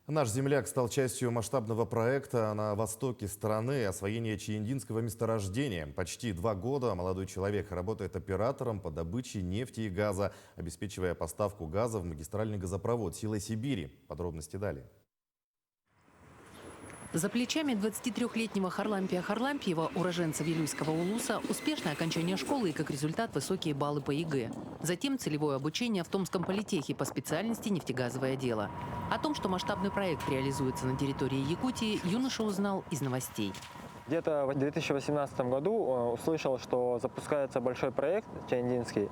Наш земляк стал частью масштабного проекта на востоке страны освоения чаендинского месторождения. Почти 2 года молодой человек работает оператором по добыче нефти и газа, обеспечивая поставку газа в магистральный газопровод «Сила Сибири». Подробности далее. За плечами 23-летнего Харлампия Харлампиева, уроженца Вилюйского улуса, успешное окончание школы и, как результат, высокие баллы по ЕГЭ. Затем целевое обучение в Томском политехе по специальности нефтегазовое дело. О том, что масштабный проект реализуется на территории Якутии, юноша узнал из новостей. Где-то в 2018 году услышал, что запускается большой проект чаендинский,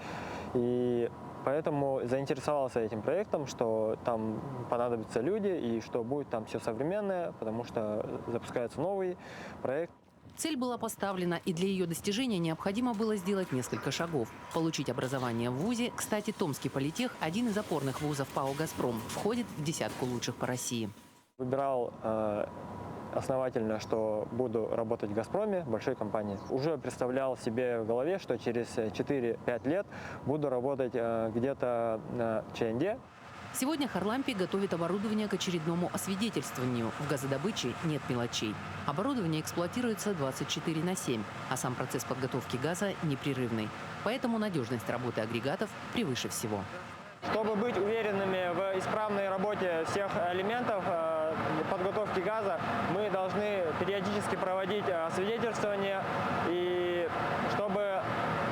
и поэтому заинтересовался этим проектом, что там понадобятся люди и что будет там все современное, потому что запускается новый проект. Цель была поставлена, и для ее достижения необходимо было сделать несколько шагов. Получить образование в вузе. Кстати, Томский политех – один из опорных вузов ПАО «Газпром», входит в десятку лучших по России. Выбирал основательно, что буду работать в «Газпроме», большой компании. Уже представлял себе в голове, что через 4-5 лет буду работать где-то на ЧНД. Сегодня Харлампий готовит оборудование к очередному освидетельствованию. В газодобыче нет мелочей. Оборудование эксплуатируется 24/7, а сам процесс подготовки газа непрерывный. Поэтому надежность работы агрегатов превыше всего. Чтобы быть уверенными в исправной работе всех элементов подготовки газа, мы должны периодически проводить освидетельствование, и чтобы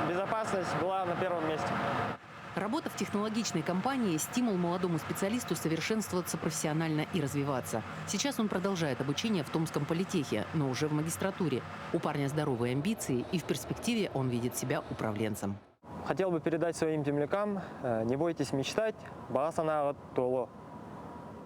безопасность была на первом месте. Работа в технологичной компании – стимул молодому специалисту совершенствоваться профессионально и развиваться. Сейчас он продолжает обучение в Томском политехе, но уже в магистратуре. У парня здоровые амбиции, и в перспективе он видит себя управленцем. Хотел бы передать своим землякам: не бойтесь мечтать, басана толо.